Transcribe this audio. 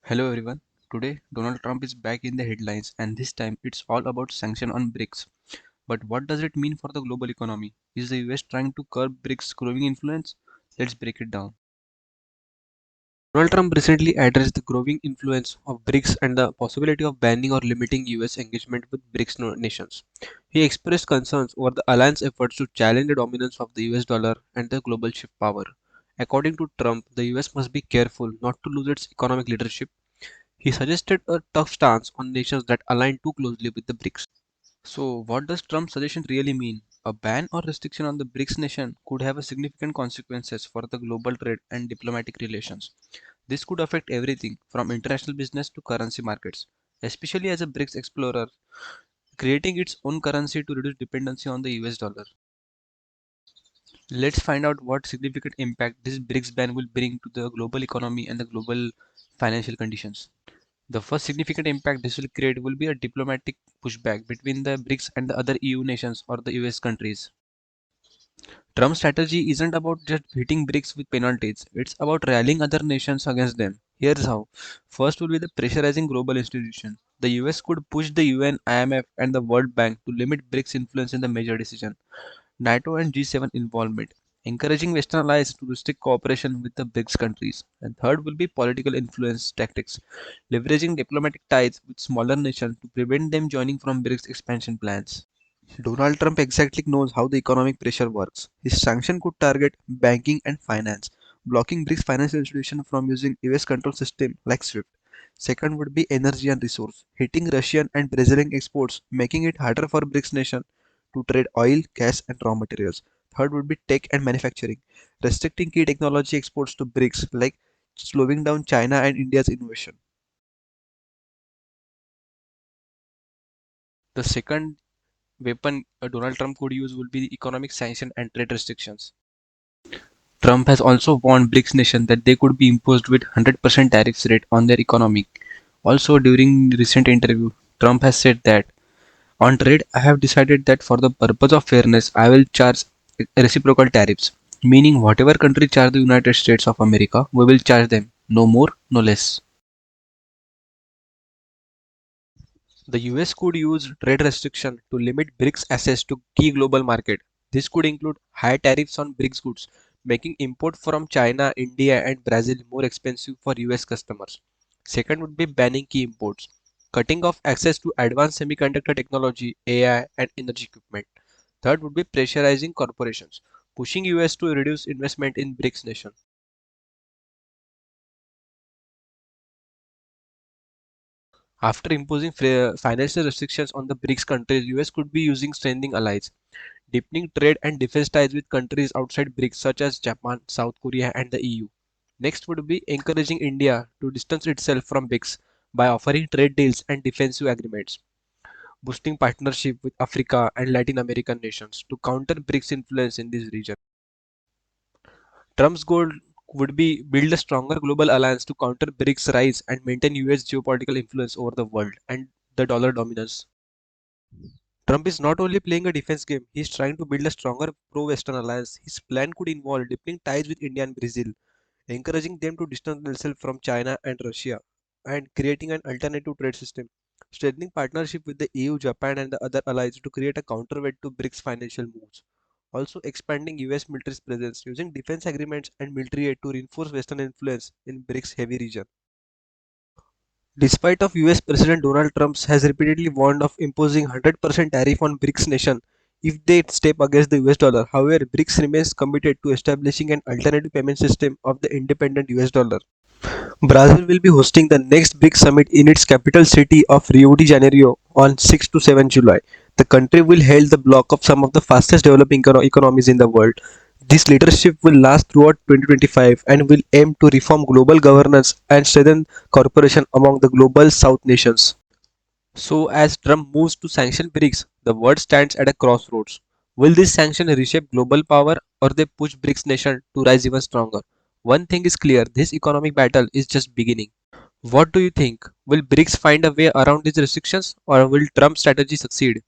Hello everyone. Today Donald Trump is back in the headlines and this time it's all about sanction on BRICS. But what does it mean for the global economy? Is the US trying to curb BRICS' growing influence? Let's break it down. Donald Trump recently addressed the growing influence of BRICS and the possibility of banning or limiting US engagement with BRICS nations. He expressed concerns over the alliance efforts to challenge the dominance of the US dollar and the global shift power. According to Trump, the US must be careful not to lose its economic leadership. He suggested a tough stance on nations that align too closely with the BRICS. So, what does Trump's suggestion really mean? A ban or restriction on the BRICS nation could have a significant consequences for the global trade and diplomatic relations. This could affect everything from international business to currency markets, especially as a BRICS explorer, creating its own currency to reduce dependency on the US dollar. Let's find out what significant impact this BRICS ban will bring to the global economy and the global financial conditions. The first significant impact this will create will be a diplomatic pushback between the BRICS and the other EU nations or the US countries. Trump's strategy isn't about just hitting BRICS with penalties, it's about rallying other nations against them. Here's how. First will be the pressurizing global institutions. The US could push the UN, IMF, and the World Bank to limit BRICS' influence in the major decision. NATO and G7 involvement, encouraging Western allies to restrict cooperation with the BRICS countries. And third will be political influence tactics, leveraging diplomatic ties with smaller nations to prevent them joining from BRICS expansion plans. Donald Trump exactly knows how the economic pressure works. His sanction could target banking and finance, blocking BRICS financial institutions from using US control system like SWIFT. Second would be energy and resource, hitting Russian and Brazilian exports, making it harder for BRICS nations to trade oil, gas, and raw materials. Third would be tech and manufacturing, restricting key technology exports to BRICS, like slowing down China and India's innovation. The second weapon Donald Trump could use will be the economic sanction and trade restrictions. Trump has also warned BRICS nations that they could be imposed with 100% tariffs rate on their economy. Also, during the recent interview, Trump has said that on trade, I have decided that for the purpose of fairness, I will charge reciprocal tariffs, meaning whatever country charge the United States of America, we will charge them, no more, no less. The US could use trade restriction to limit BRICS access to key global market. This could include high tariffs on BRICS goods, making import from China, India, and Brazil more expensive for US customers. Second would be banning key imports, cutting off access to advanced semiconductor technology, AI, and energy equipment. Third would be pressurizing corporations, pushing US to reduce investment in BRICS nations. After imposing financial restrictions on the BRICS countries, US could be using strengthening allies, deepening trade and defense ties with countries outside BRICS such as Japan, South Korea, and the EU. Next would be encouraging India to distance itself from BRICS by offering trade deals and defensive agreements, boosting partnership with Africa and Latin American nations to counter BRICS influence in this region. Trump's goal would be build a stronger global alliance to counter BRICS rise and maintain US geopolitical influence over the world and the dollar dominance. Trump is not only playing a defense game, he is trying to build a stronger pro-Western alliance. His plan could involve deepening ties with India and Brazil, encouraging them to distance themselves from China and Russia, and creating an alternative trade system, strengthening partnership with the EU, Japan, and the other allies to create a counterweight to BRICS financial moves. Also expanding US military presence using defense agreements and military aid to reinforce Western influence in BRICS heavy region. Despite of US President Donald Trump has repeatedly warned of imposing 100% tariff on BRICS nation if they step against the US dollar. However, BRICS remains committed to establishing an alternative payment system of the independent US dollar. Brazil will be hosting the next BRICS summit in its capital city of Rio de Janeiro on 6 to 7 July. The country will hold the block of some of the fastest developing economies in the world. This leadership will last throughout 2025 and will aim to reform global governance and strengthen cooperation among the global South nations. So, as Trump moves to sanction BRICS, the world stands at a crossroads. Will this sanction reshape global power or they push BRICS nations to rise even stronger? One thing is clear, this economic battle is just beginning. What do you think? Will BRICS find a way around these restrictions or will Trump's strategy succeed?